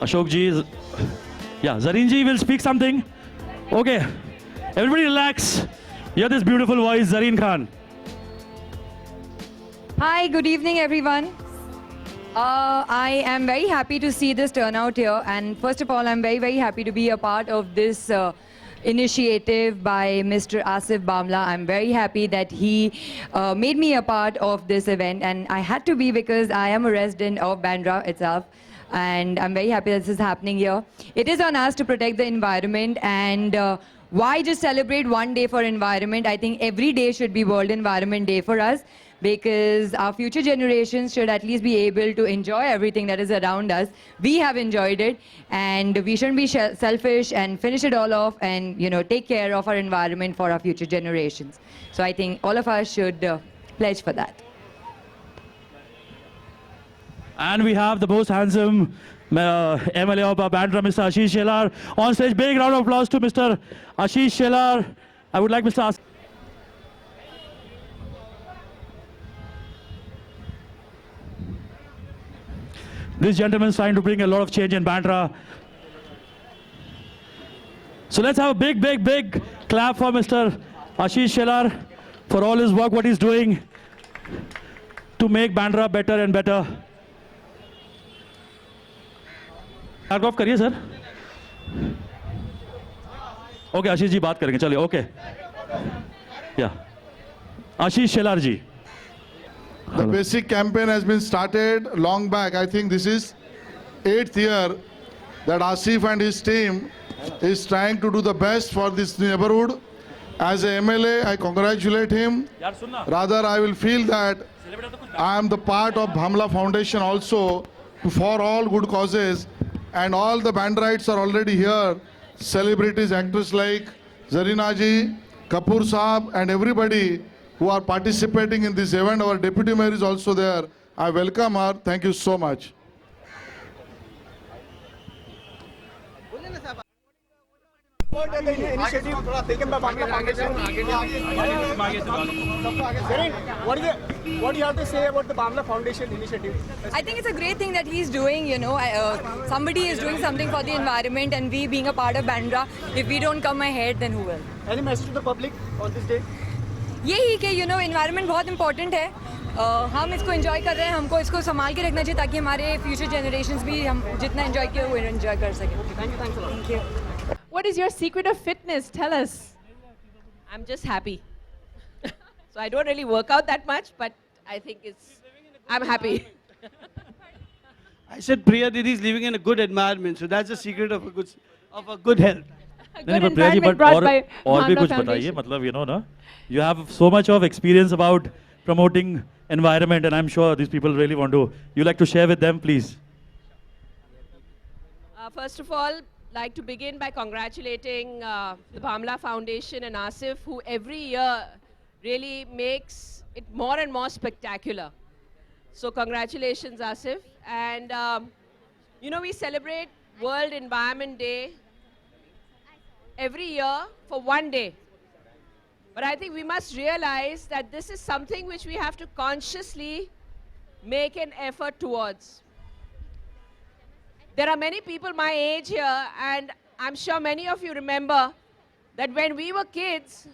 Ashok ji is... Yeah, Zareen ji will speak something. Okay, everybody relax. Hear this beautiful voice, Zareen Khan. Hi, good evening, everyone. I am very happy to see this turnout here. And first of all, I'm very, very happy to be a part of this initiative by Mr. Asif Bamla. I'm very happy that he made me a part of this event. And I had to be because I am a resident of Bandra itself. And I'm very happy that this is happening here. It is on us to protect the environment. And why just celebrate one day for environment? I think every day should be World Environment Day for us, because our future generations should at least be able to enjoy everything that is around us. We have enjoyed it, and we shouldn't be selfish and finish it all off and, you know, take care of our environment for our future generations. So I think all of us should pledge for that. And we have the most handsome MLA of Bandra, Mr. Ashish Shelar. On stage, big round of applause to Mr. Ashish Shelar. I would like Mr. This gentleman is trying to bring a lot of change in Bandra. So let's have a big, big, big clap for Mr. Ashish Shelar for all his work, what he's doing to make Bandra better and better. Start off करिए sir. Okay Ashish ji बात करेंगे चलिए. Okay या आशीष शेलार जी. The basic campaign has been started long back. I think this is 8th year that Asif and his team is trying to do the best for this neighborhood. As a MLA, I congratulate him. Rather, I will feel that I am the part of Bhamla Foundation also for all good causes. And all the Bandrites are already here. Celebrities, actors like Zarina ji, Kapoor Saab, and everybody who are participating in this event. Our Deputy Mayor is also there. I welcome her. Thank you so much. Initiative taken by Bangla Foundation. What do you have to say about the Bamla Foundation initiative? I think it's a great thing that he's doing, you know. Somebody is doing something for the environment, and we being a part of Bandra, if we don't come ahead, then who will? Any message to the public on this day? यही कि you know environment बहुत important है. हम इसको enjoy कर रहे हैं, हमको इसको संभाल के रखना चाहिए ताकि हमारे फ्यूचर जनरेशंस भी हम जितना एंजॉय किए वो एंजॉय कर सकें. Thank you. What is your secret of fitness? Tell us. I'm just happy. So I don't really work out that much, but I think I'm happy. I said Priya Didi is living in a good environment, so that's the secret of a good health. नहीं पर Priya ji but और भी कुछ बताइए मतलब you know ना you have so much of experience about promoting environment and I'm sure these people really want to you like to share with them please. First of all, like to begin by congratulating the Bhamla Foundation and Asif, who every year really makes it more and more spectacular. So congratulations, Asif. And you know, we celebrate World Environment Day every year for one day. But I think we must realize that this is something which we have to consciously make an effort towards. There are many people my age here, and I'm sure many of you remember that when we were kids,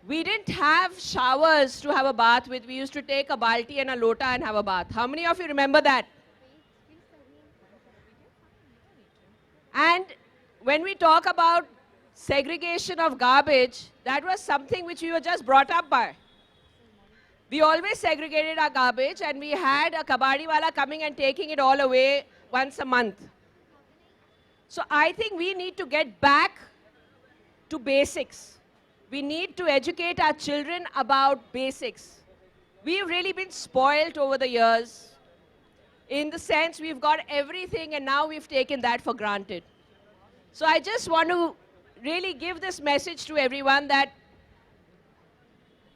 we didn't have showers to have a bath with. We used to take a balti and a lota and have a bath. How many of you remember that? And when we talk about segregation of garbage, that was something which we were just brought up by. We always segregated our garbage, and we had a kabadi wala coming and taking it all away once a month. So I think we need to get back to basics. We need to educate our children about basics. We've really been spoiled over the years in the sense we've got everything and now we've taken that for granted. So I just want to really give this message to everyone that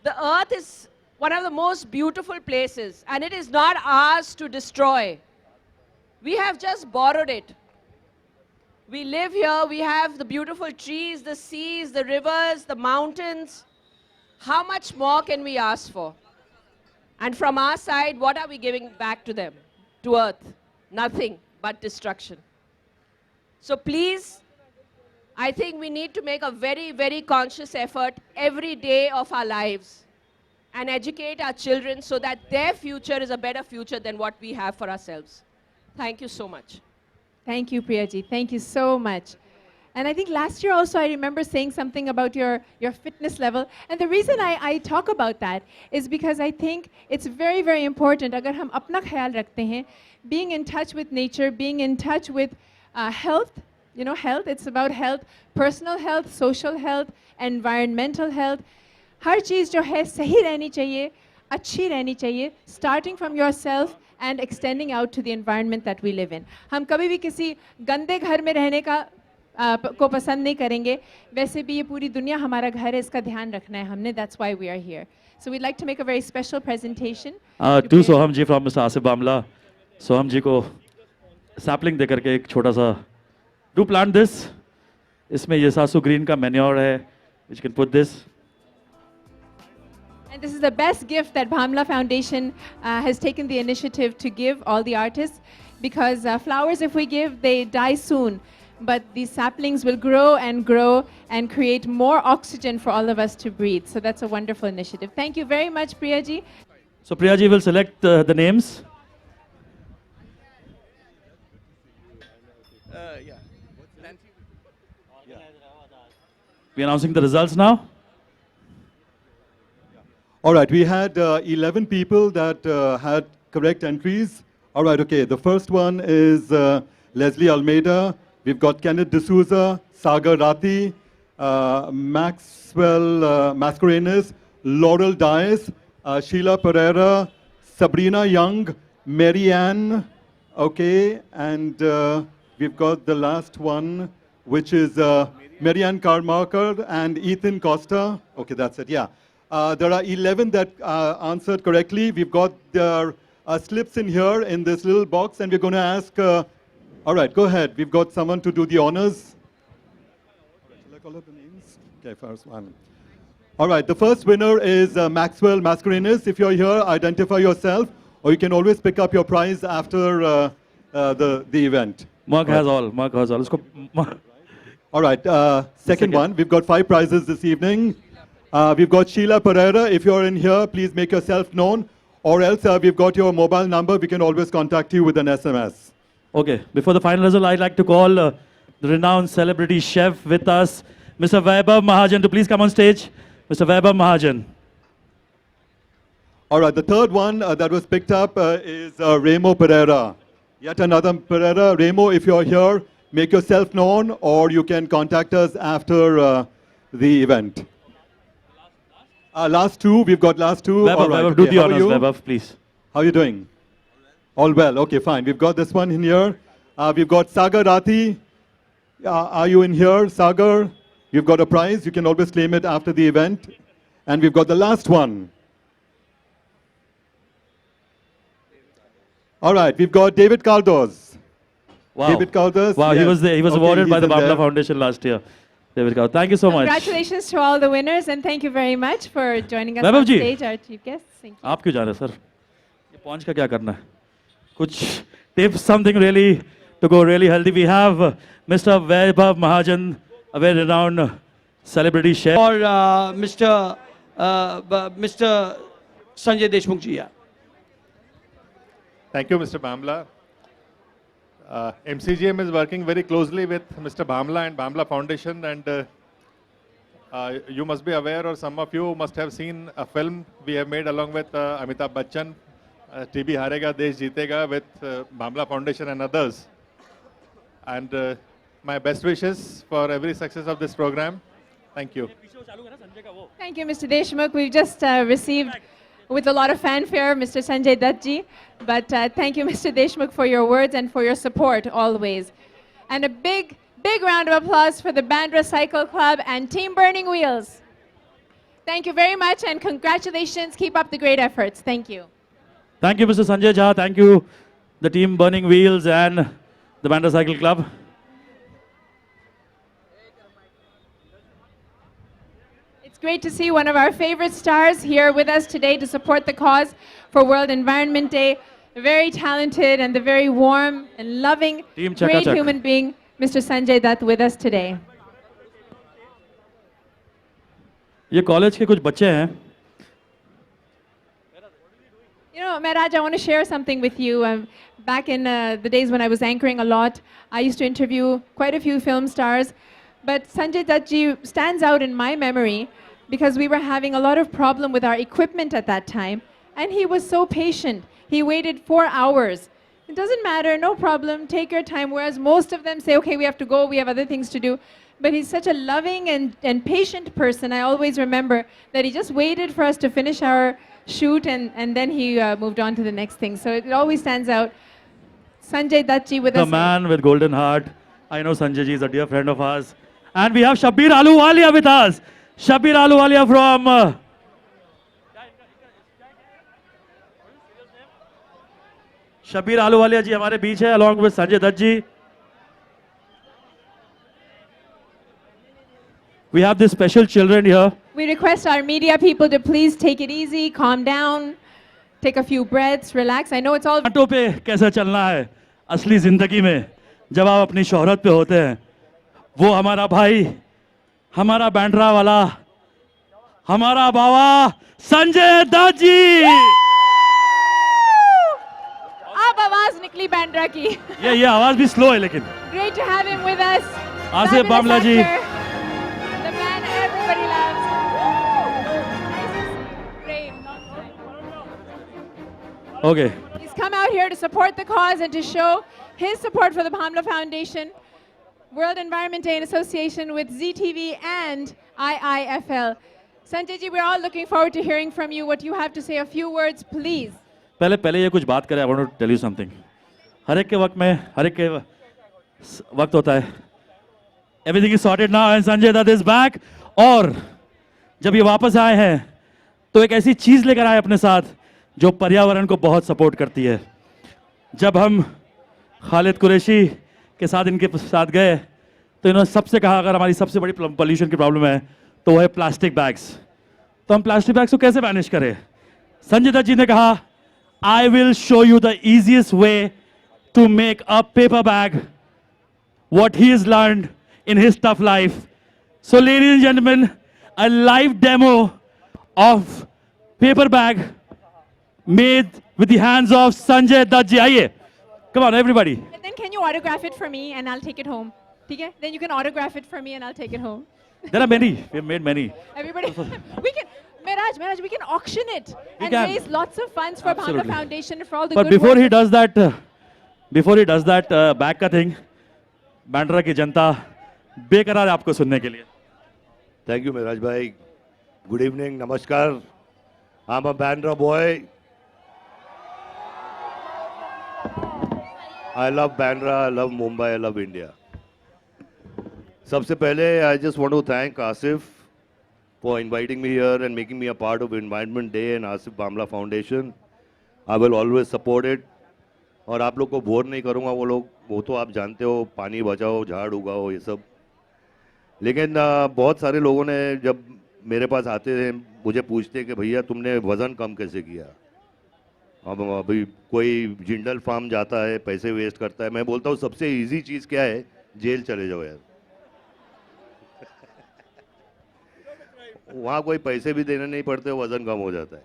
the earth is one of the most beautiful places and it is not ours to destroy. We have just borrowed it. We live here, we have the beautiful trees, the seas, the rivers, the mountains. How much more can we ask for? And from our side, what are we giving back to them, to earth? Nothing but destruction. So please, I think we need to make a very, very conscious effort every day of our lives and educate our children so that their future is a better future than what we have for ourselves. Thank you so much. Thank you, Priyaji. Thank you so much. And I think last year also I remember saying something about your fitness level. And the reason I talk about that is because I think it's very, very important, agar hum apna khayal rakhte hain, being in touch with nature, being in touch with health, you know, health, it's about health, personal health, social health, environmental health. हर चीज़ जो है सही रहनी चाहिए, अच्छी रहनी चाहिए, starting from yourself and extending out to the environment that we live in. हम कभी भी किसी गंदे घर में रहने का को पसंद नहीं करेंगे. वैसे भी ये पूरी दुनिया हमारा घर है, इसका ध्यान रखना है हमने. That's why we are here. So we'd like to make a very special presentation. To Soham ji from Mr. Asif Bamla. Soham ji को sapling दे करके एक छोटा सा do plant this. इसमें ये सासू green का manure है, which can put this. And this is the best gift that Bhamla Foundation has taken the initiative to give all the artists, because flowers, if we give, they die soon. But these saplings will grow and create more oxygen for all of us to breathe. So that's a wonderful initiative. Thank you very much, Priyaji. So Priyaji will select the names. We're announcing the results now. All right, we had 11 people that had correct entries. All right, okay, the first one is Leslie Almeida. We've got Kenneth D'Souza, Sagar Rati, Maxwell Mascarenas, Laurel Dias, Sheila Pereira, Sabrina Young, Marianne, okay, and we've got the last one, which is Marianne Carmarker and Ethan Costa. Okay, that's it, yeah. There are 11 that answered correctly. We've got their slips in here in this little box, and we're going to ask, all right, go ahead. We've got someone to do the honors. Shall I call out the names? Okay, first one. All right, the first winner is Maxwell Mascarenas. If you're here, identify yourself, or you can always pick up your prize after the event. Mark has all. Mark has all. All right, second one. We've got 5 prizes this evening. We've got Sheila Pereira. If you're in here, please make yourself known. Or else we've got your mobile number. We can always contact you with an SMS. Okay, before the final result, I'd like to call the renowned celebrity chef with us, Mr. Vaibhav Mahajan, to please come on stage. Mr. Vaibhav Mahajan. All right, the third one that was picked up is Remo Pereira. Yet another Pereira. Remo, if you're here, make yourself known, or you can contact us after the event. Last two, we've got last two. Vaibhav, all right, Vaibhav, do the honors, Vaibhav, please. How are you doing? All well, okay, fine. We've got this one in here. We've got Sagar Rati. Are you in here, Sagar? You've got a prize. You can always claim it after the event. And we've got the last one. All right, we've got David Caldos. Wow. David Caldos. Wow, yes. he was Okay, awarded by he's the in Bamla there. Foundation last year. David Caldos. Thank you so much. Congratulations to all the winners, and thank you very much for joining us Vaibhav on ji. stage, our chief guests. Thank you. आप क्यों जा रहे हैं sir? ये पहुंच का क्या करना है? कुछ tips, something really to go really healthy. We have Mr. Vaibhav Mahajan, a very renowned celebrity chef. Or Mr. Sanjay Deshmukh ji. Yeah. Thank you, Mr. Bamla. MCGM is working very closely with Mr. Bamla and Bamla Foundation, and you must be aware, or some of you must have seen a film we have made along with Amitabh Bachchan, TB Harega, Desh Jeetega, with Bamla Foundation and others. And my best wishes for every success of this program. Thank you. Thank you, Mr. Deshmukh. We've just received, with a lot of fanfare, Mr. Sanjay Dutt ji. But thank you, Mr. Deshmukh, for your words and for your support always. And a big, big round of applause for the Bandra Cycle Club and Team Burning Wheels. Thank you very much, and congratulations. Keep up the great efforts. Thank you. Thank you, Mr. Sanjay Jha. Thank you, the team Burning Wheels and the Bandra Cycle Club. It's great to see one of our favorite stars here with us today to support the cause for World Environment Day. A very talented and the very warm and loving, Team Chaka great Chak. human being, Mr. Sanjay Dutt with us today. ये college के कुछ बच्चे हैं. You know, Mehraj, I want to share something with you. Back in the days when I was anchoring a lot, I used to interview quite a few film stars. But Sanjay Dutt ji stands out in my memory because we were having a lot of problem with our equipment at that time. And he was so patient. He waited 4 hours. It doesn't matter, no problem, take your time. Whereas most of them say, okay, we have to go, we have other things to do. But he's such a loving and patient person. I always remember that he just waited for us to finish our shoot and then he moved on to the next thing. So it always stands out. Sanjay Dutt ji with The us. man with golden heart. I know Sanjay ji is a dear friend of ours. And we have Shabbir Ahluwalia with us. Shabbir Ahluwalia from... Shabbir Ahluwalia ji हमारे बीच है along with Sanjay Dutt ji. We have these special children here. We request our media people to please take it easy, calm down, take a few breaths, relax. I know it's all auto पे कैसा चलना है असली जिंदगी में जब आप अपनी शोहरत पे होते हैं वो हमारा भाई हमारा बैंड्रा वाला हमारा बाबा संजय दत्त जी अब आवाज निकली बैंड्रा की. ये आवाज भी स्लो है लेकिन Great to have him with us. Asif Fabulous Bamla ji actor. The man everybody loves. Nice to see you. Great. Okay He's come out here to support the cause and to show his support for the Bhamla Foundation, World Environment Day in association with ZTV and IIFL. Sanjay ji, we're all looking forward to hearing from you what you have to say. A few words, please. पहले ये कुछ बात करें. I want to tell you something. हर एक के वक्त में हर एक के वक्त होता है. Everything is sorted now and Sanjay Dutt is back. और जब ये वापस आए हैं तो एक ऐसी चीज लेकर आए अपने साथ जो पर्यावरण को बहुत सपोर्ट करती है. जब हम खालिद कुरैशी के साथ इनके साथ गए तो इन्होंने सबसे कहा अगर हमारी सबसे बड़ी पोल्यूशन की प्रॉब्लम है तो वो है प्लास्टिक बैग्स. तो हम प्लास्टिक बैग्स को कैसे मैनेज करें. संजय दत्त जी ने कहा I will show you the easiest way to make a paper bag, what he has learned in his tough life. So ladies and gentlemen, a live demo of paper bag made with the hands of Sanjay Dutt ji. Aaiye. Come on, everybody. And then can you autograph it for me and I'll take it home? Okay? Then you can autograph it for me and I'll take it home. There are many. We have made many. Everybody, we can, Mehraj, we can auction it We and can. raise lots of funds for Bhamla Absolutely. Foundation and for all the But good before work he does that, back का thing, Bandra की जनता बेकरार है आपको सुनने के लिए. Thank you, Mehraj bhai. Good evening, namaskar. I'm a Bandra boy. I love Bandra, I love Mumbai, I love India. सबसे पहले I just want to thank Asif for inviting me here and making me a part of Environment Day and Asif Bhamla Foundation. I will always support it. और आप लोग को bore नहीं करूँगा. वो तो आप जानते हो, पानी बचाओ, झाड़ उगाओ, ये सब. लेकिन बहुत सारे लोगों ने जब मेरे पास आते थे मुझे पूछते कि भैया तुमने वज़न कम कैसे किया. अब अभी कोई जिंदल फार्म जाता है, पैसे वेस्ट करता है. मैं बोलता हूँ सबसे इजी चीज़ क्या है, जेल चले जाओ यार. वहाँ कोई पैसे भी देने नहीं पड़ते, वज़न कम हो जाता है.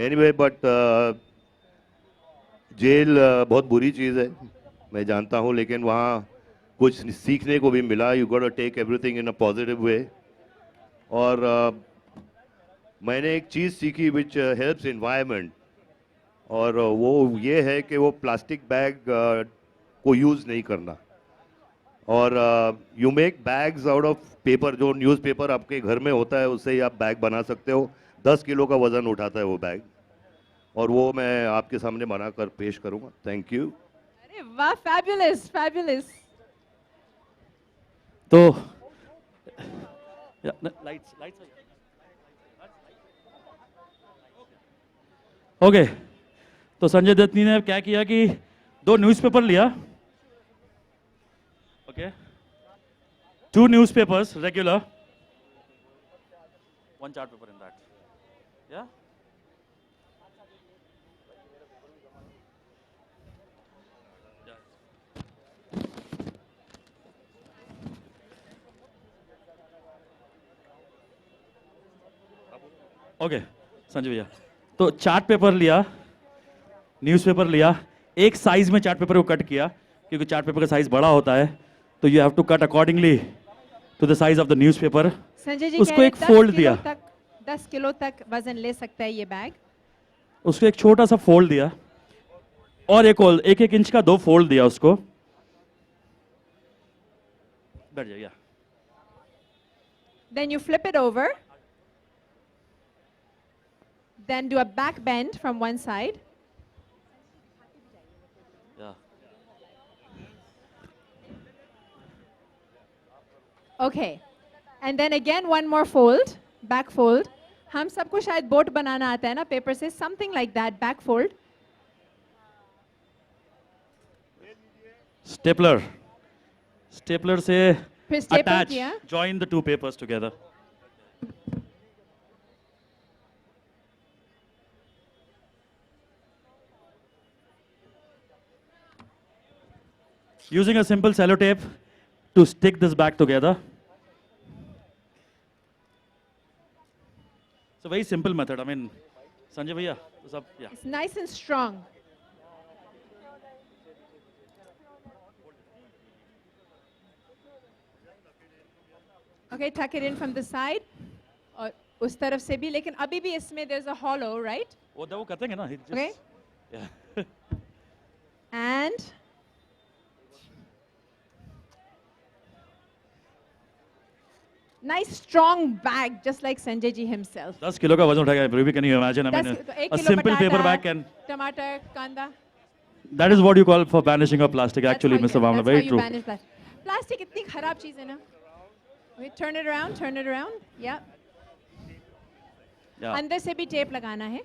एनीवे बट जेल बहुत बुरी चीज़ है, मैं जानता हूँ, लेकिन वहाँ कुछ सीखने को भी मिला. You got to take everything in a positive way. और मैंने एक चीज़ सीखी विच हेल्प्स एनवायरनमेंट, और वो ये है कि वो प्लास्टिक बैग को यूज़ नहीं करना. और you make bags out of paper. जो न्यूज़पेपर आपके घर में होता है उससे ही आप बैग बना सकते हो. 10 किलो का वज़न उठाता है वो बैग, और वो मैं आपके सामने बनाकर पेश करूँगा. Thank you. अरे वाह, fabulous, fabulous. तो ओके. तो संजय दत्त ने क्या किया कि 2 न्यूज़पेपर लिया. Okay, 2 newspapers regular, 1 chart paper in that. Yeah. Okay Sanjay भैया, तो चार्ट पेपर लिया, न्यूज़पेपर लिया, एक साइज में चार्ट पेपर को कट किया, क्योंकि चार्ट पेपर का साइज बड़ा होता है, तो you have to cut accordingly to the size of the newspaper. Sanjay ji उसको एक फोल्ड दिया, 10 किलो तक वजन ले सकता है ये बैग. उसको एक छोटा सा फोल्ड दिया, और एक इंच का 2 फोल्ड दिया उसको. बैठ जाइए. Then you flip it over. Then do a back bend from one side. Okay. And then again one more fold, back fold. हम सबको शायद बोट बनाना आता है ना पेपर से, something like that, back fold. Stapler से फिर staple attach, किया. join the 2 papers together. Using a simple sellotape to stick this back together. It's a very simple method. I mean, Sanjay bhaiya, yeah. It's nice and strong. Okay, tuck it in from the side. और उस तरफ से भी, लेकिन अभी भी इसमें there's a hollow, right? वो करेंगे ना. Okay. Yeah. And nice strong bag, just like Sanjay ji himself. 10 kilo का वजन उठाएगा. Ruby, can you imagine? I mean, एक a किलो simple पटाटा, paper bag can. टमाटर, कांदा. That is what you call for banishing of plastic. Actually, Mr. Bamla, very true. Plastic इतनी खराब चीज है ना. Okay, turn it around, turn it around. Yeah. Yeah. अंदर से भी टेप लगाना है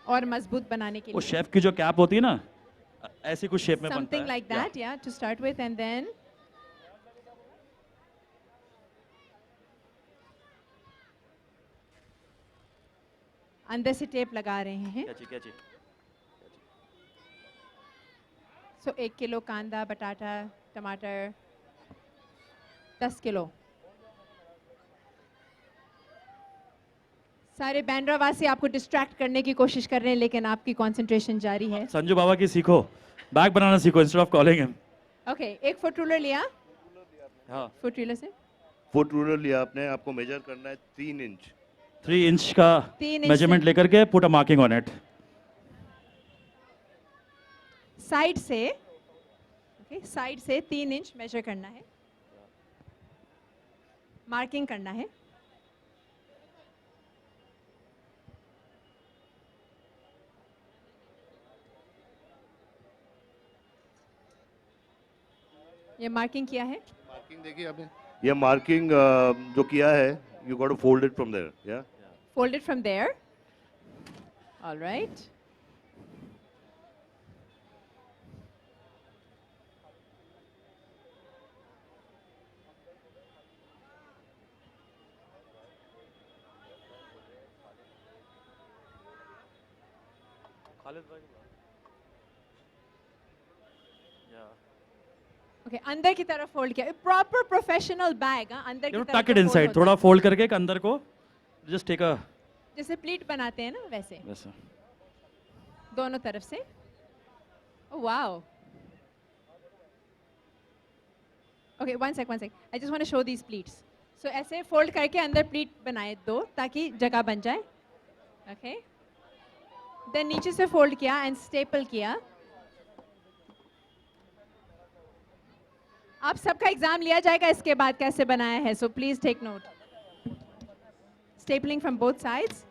और मजबूत बनाने के वो लिए. शेफ की जो कैप होती है ना, ऐसी कुछ शेप में बनता है. Something like that, yeah, to start with, and then अंदर से टेप लगा रहे हैं. क्या चीज? So 1 किलो कांदा, बटाटा, टमाटर, 10 किलो. सारे बैंड्रावासी आपको डिस्ट्रैक्ट करने की कोशिश कर रहे हैं, लेकिन आपकी कंसंट्रेशन जारी है. संजू बाबा की सीखो, बैग बनाना सीखो instead of calling him. Okay, एक फुट रूलर लिया. हाँ. फुट रूलर से. फुट रूलर लिया आपने, आपको मेजर करना है 3 इंच. 3 इंच का 3 इंच मेजरमेंट लेकर के put a marking on it. Side से, ओके, साइड से 3 इंच मेजर करना है. मार्किंग करना है. ये मार्किंग किया है. मार्किंग देखिए आपने, ये मार्किंग जो किया है, you got to fold it from there, yeah? Fold it from there. All right. Okay, अंदर की तरफ फोल्ड किया. Proper professional bag. अंदर की You तरफ tuck it fold inside. होता थोड़ा है. फोल्ड करके एक अंदर को just take a जैसे प्लीट बनाते हैं ना वैसे. वैसा. दोनों तरफ से. Oh wow. Okay, one sec. I just want to show these pleats. So ऐसे फोल्ड करके अंदर प्लीट बनाए 2 ताकि जगह बन जाए. Okay. Then नीचे से फोल्ड किया and staple किया. आप सबका एग्जाम लिया जाएगा इसके बाद कैसे बनाया है. So please take note. Stapling from both sides.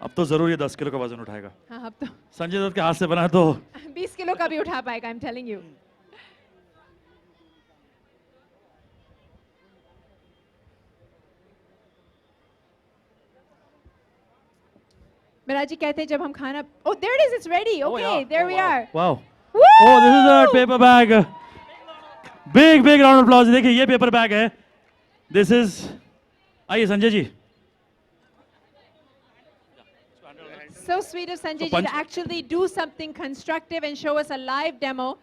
अब तो जरूर ये 10 किलो का वजन उठाएगा. हाँ, अब तो संजय दत्त के हाथ से बना तो 20 किलो का भी उठा पाएगा. I'm telling you. मिराजी कहते हैं जब हम खाना. Oh, there it is. It's ready. Okay, there we are. Wow. Woo! Oh, this is a paper bag. Big round of applause. देखिए ये पेपर बैग है. This is. आइए Sanjay ji. so sweet of Sanjay ji punch- to actually do something constructive and show us a live demo.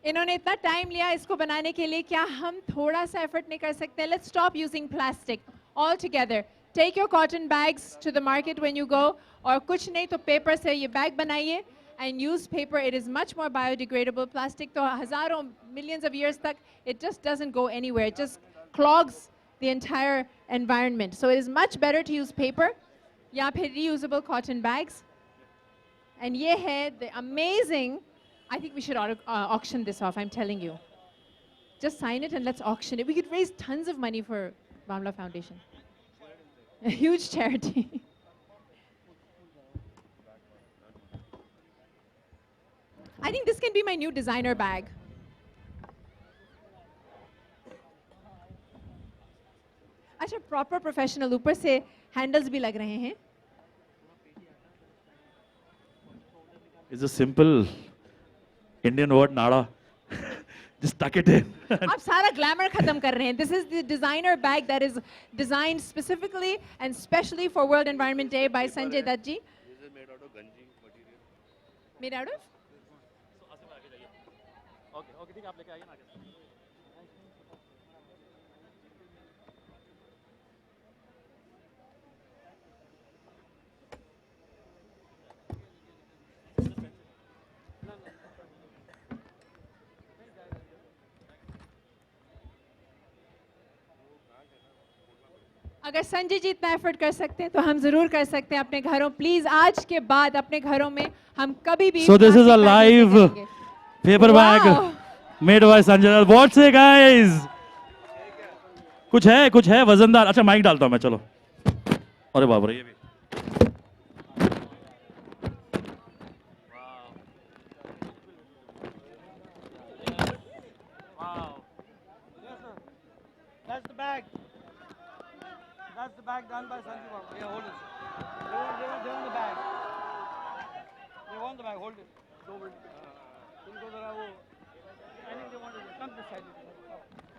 इन्होंने इतना time लिया इसको बनाने के लिए, क्या हम थोड़ा सा एफर्ट नहीं कर सकते? Let's stop using plastic altogether. Take your cotton bags to the market when you go, और कुछ नहीं तो पेपर से ये बैग बनाइए and use paper. It is much more biodegradable. Plastic तो हजारों millions of years तक it just doesn't go anywhere. It just clogs the entire environment. So it is much better to use paper या फिर reusable cotton bags. And ये है the amazing. I think we should auction this off, I'm telling you. Just sign it and let's auction it. We could raise tons of money for Bamla Foundation. A huge charity. I think this can be my new designer bag. अच्छा, proper professional, ऊपर से handles भी लग रहे हैं. It's a simple Indian word, nada. Just tuck it in. आप सारा glamour खत्म कर रहे हैं. This is the designer bag that is designed specifically and specially for World Environment Day by Sanjay Dutt ji. This is made out of ganji material. Made out of? अगर संजय जी इतना effort कर सकते हैं तो हम जरूर कर सकते हैं अपने घरों. प्लीज आज के बाद अपने घरों में हम कभी भी So this is a plastic bag live नहीं करेंगे. paper bag Wow. made by Sanjay Dutt. What's it, guys? कुछ है वजनदार. अच्छा माइक डालता हूं मैं, चलो. अरे बाप रे, ये भी. That's the bag. That's the bag done by Sanjay Baba. Yeah, hold it. They want the bag. They want the bag. Hold it. Go over it. उनको जरा वो. I think they want it. Come this side.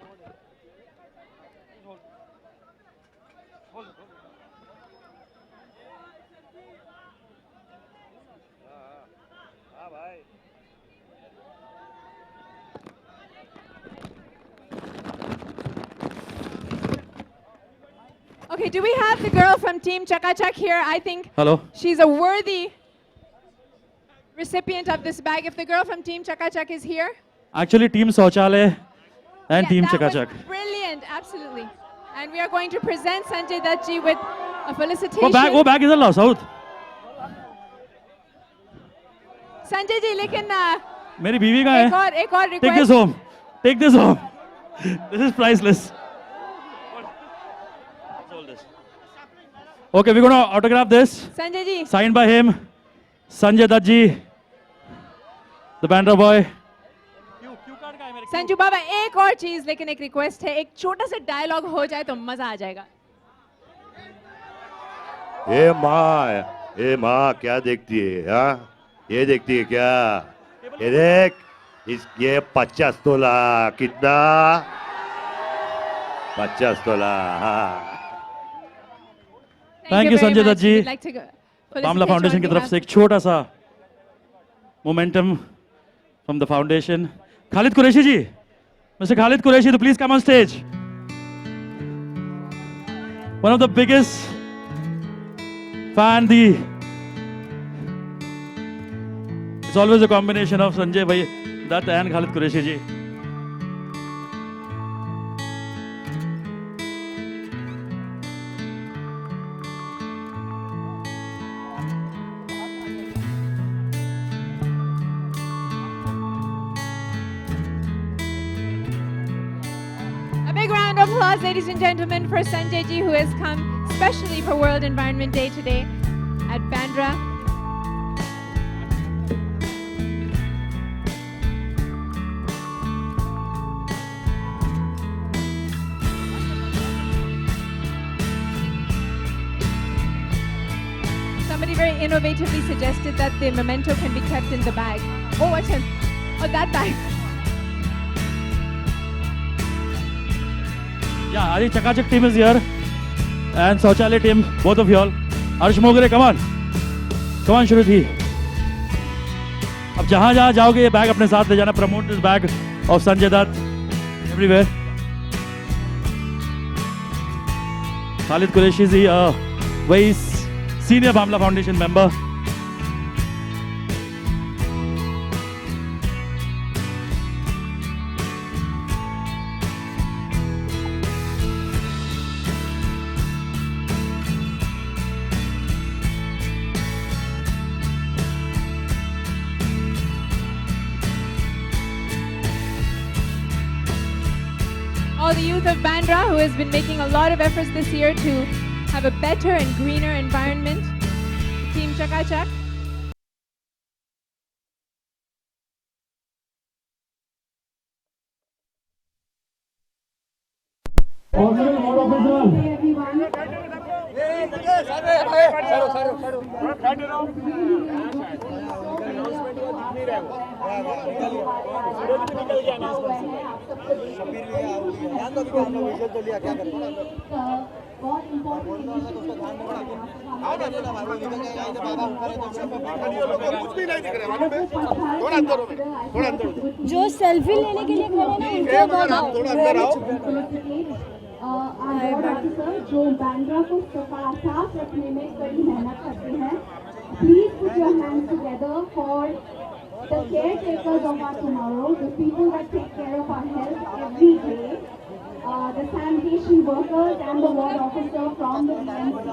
Hold it. Hold it. Hold it. Hold it. हाँ भाई. Okay, do we have the girl from Team Chaka Chak here? I think Hello. she's a worthy recipient of this bag. If the girl from Team Chaka Chak is here. Actually, Team Sauchalay and Yeah, Team that was Chakachak. brilliant, absolutely. And we are going to present Sanjay Dutt ji with a felicitation. वो bag इधर लाओ, south. Sanjay ji, लेकिन मेरी बीवी कहाँ है? एक और Take this request. home. Take this home. This is priceless. Okay, we're going to autograph this. Sanjay ji, Signed by him, Sanjay Dutt ji, the Bandra boy. Sanju बाबा एक और चीज, लेकिन एक रिक्वेस्ट है, एक छोटा सा डायलॉग हो जाए तो मजा आ जाएगा. ए माँ क्या देखती है? हाँ, ये देखती है क्या? ये देख, ये 50 तोला. कितना? 50 तोला. हाँ. Thank you, very Sanjay much. Dutt ji. We'd like to go- Bamla felicitate foundation you की on तरफ behalf- से एक छोटा सा momentum from the foundation. Khalid Qureshi ji, mister Khalid Qureshi, तो please come on stage. One of the biggest fan, it's always a combination of Sanjay bhai Dutt and Khalid Qureshi ji. A big round of applause, ladies and gentlemen, for Sanjay ji, who has come especially for World Environment Day today at Bandra. Somebody very innovatively suggested that the memento can be kept in the bag. Oh, what's it? Oh, that bag. Yeah, Adi Chakachak team is here. And Sauchalay team, both of y'all. Arsh Mogre, come on. कमान शुरू थी। अब जहां जहां जाओगे ये bag अपने साथ ले जाना। Promote this bag of Sanjay Dutt everywhere. Khalid Qureshi ji, वही senior Bamla foundation member. All the youth of Bandra who has been making a lot of efforts this year to have a better and greener environment. Team Chaka Chak. जो selfie लेने के लिए खड़े ना उनको जो बैंड्रा को साफ रखने में कड़ी मेहनत करते हैं। Please put your hands together for the caretakers of our tomorrow, the people that take care of our health every day, the sanitation workers and the ward officer from the BMC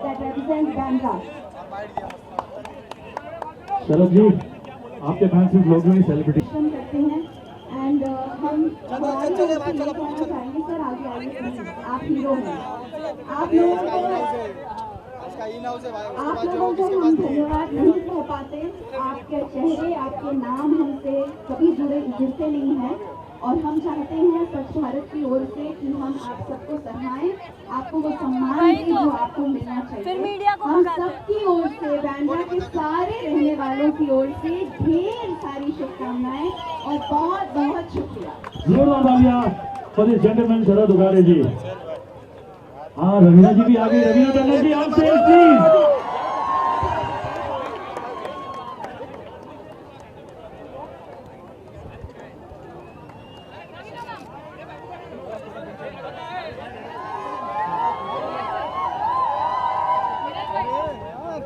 that represents Bandra. शरद जी, आपके fans इस लोगों ने celebrity करते हैं and हम चाहेंगे sir आगे आइए, आप हीरो हैं। आप लोगों को हम धन्यवाद नहीं कह पाते। आपके चेहरे, आपके नाम हमसे कभी जुड़ते नहीं हैं और हम चाहते हैं स्वच्छ भारत की ओर से कि हम आप सबको सराहें, आपको वो सम्मान दें जो आपको मिलना चाहिए। हम सबकी ओर से, बैंड्रा के सारे रहने वालों की ओर से ढेर सारी शुभकामनाएं और बहुत बहुत शुक्रिया। जोरदार तालियां फॉर दिस जेंटलमैन शरद उगाड़े जी। हाँ, रवीना जी भी आ गई। रवीना टंडन जी, आप stage please.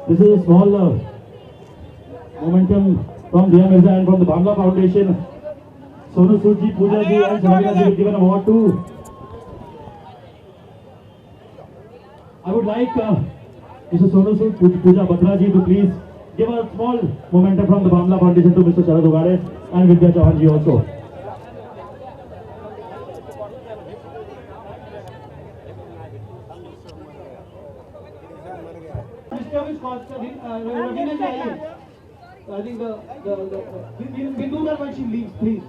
This is a small momentum from Diya Mirza and from the Bamla Foundation. Sonu Sood ji, Pooja ji and Shamina ji will give an award to. I would like Mr. Sonu Sood, Pooja Batra ji to please give a small momentum from the Bamla Foundation to Mr. Sharad Ugade and Vidya Chauhan ji also. I think we'll do that when she leaves, please.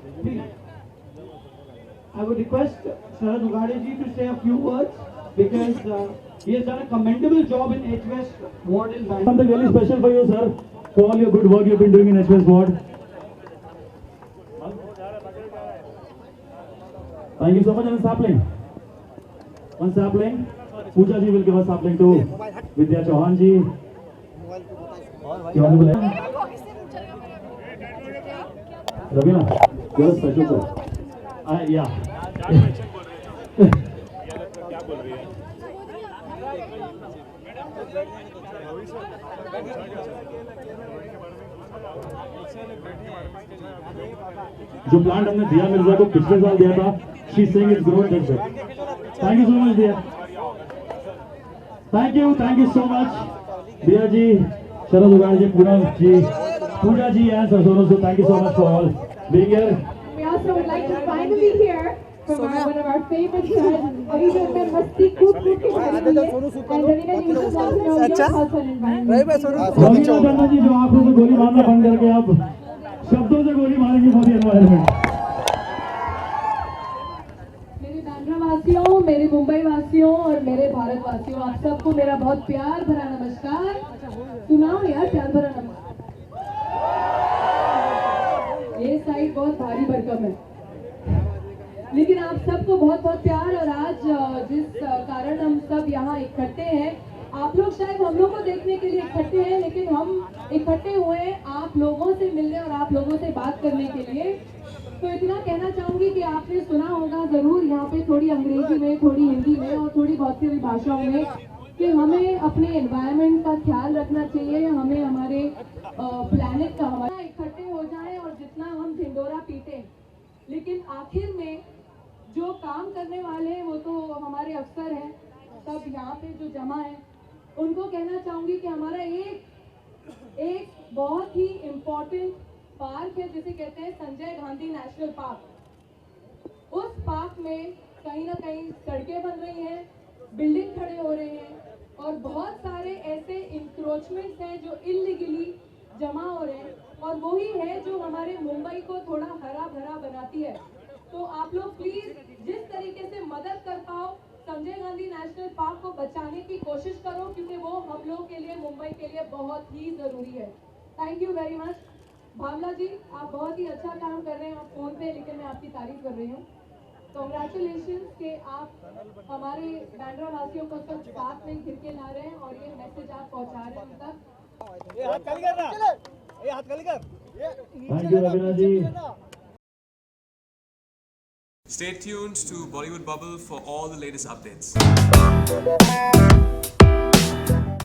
I would request Sharad Ugade ji to say a few words because he has done a commendable job in H-West ward in Bangalore. Something really special for you, sir, for all your good work you've been doing in H-West ward. Thank you so much. And sapling. One sapling. Pooja ji will give a sapling to Vidya Chauhan ji. Ravina, you're a special sir. Yeah. जो plant हमने दिया मिर्जा को पिछले साल दिया था, she's saying it's grown just big. Thank you so much, dear. Thank you so much, Diya ji, Sharad Ugade ji, Poonam ji, Pooja ji, and Sonu Sood. Thank you so much for all being here. We also would like to finally hear from one of our favorite friends. अभी जो मैं मस्ती कूद के कर रही है, and Raveena जी को साथ में your thoughts on environment. Raveena Tandon ji जो आंखों से गोली मारना बंद करके अब शब्दों से गोली मारेंगे फॉर द एनवायरनमेंट। मेरे बैंड्रा वासियों, मेरे मुंबई वासियों और मेरे भारत वासियों, आप सबको मेरा बहुत प्यार भरा नमस्कार। सुनाओ यार प्यार भरा नमस्कार। ये साइड बहुत भारी भरकम है, लेकिन आप सबको बहुत बहुत प्यार। और आज जिस कारण हम सब यहाँ इकट्ठे हैं, आप लोग शायद हम लोग को देखने के लिए इकट्ठे हैं, लेकिन हम इकट्ठे हुए हैं आप लोगों से मिलने और आप लोगों से बात करने के लिए। तो इतना कहना चाहूंगी कि आपने सुना होगा जरूर यहाँ पे थोड़ी अंग्रेजी में, थोड़ी हिंदी में और थोड़ी बहुत सी भाषाओं में कि हमें अपने एनवायरनमेंट का ख्याल रखना चाहिए, हमें हमारे प्लैनेट का हमारा इकट्ठे हो जाएं और जितना हम ढिंडोरा पीटें, लेकिन आखिर में जो काम करने वाले हैं वो तो हमारे अफसर हैं, सब यहाँ पे जो जमा है उनको कहना चाहूंगी कि हमारा एक बहुत ही इम्पोर्टेंट पार्क है जिसे कहते हैं संजय गांधी नेशनल पार्क। उस पार्क में कहीं ना कहीं सड़कें बन रही हैं, बिल्डिंग खड़े हो रहे हैं और बहुत सारे ऐसे इंक्रोचमेंट्स हैं जो इलीगली जमा हो रहे हैं और वही है जो हमारे मुंबई को थोड़ा हरा भरा बनाती है। तो आप लोग प्लीज जिस तरीके से मदद कर पाओ संजय गांधी नेशनल पार्क को बचाने की कोशिश करो, क्योंकि वो हम लोग के लिए, मुंबई के लिए बहुत ही जरूरी है। Thank you very much. Bhavana ji, आप बहुत ही अच्छा काम कर रहे हैं, आप फोन पे, लेकिन मैं आपकी तारीफ कर रही हूँ। कॉन्ग्रेचुलेशन कि आप हमारे बैंड्रा वासियों को सब साथ में घिर के ला रहे हैं और ये मैसेज आप पहुँचा रहे हैं उन तक। ये हाथ खाली कर ना, ये हाथ खाली कर। Thank you Raveena ji. Stay tuned to Bollywood Bubble for all the latest updates.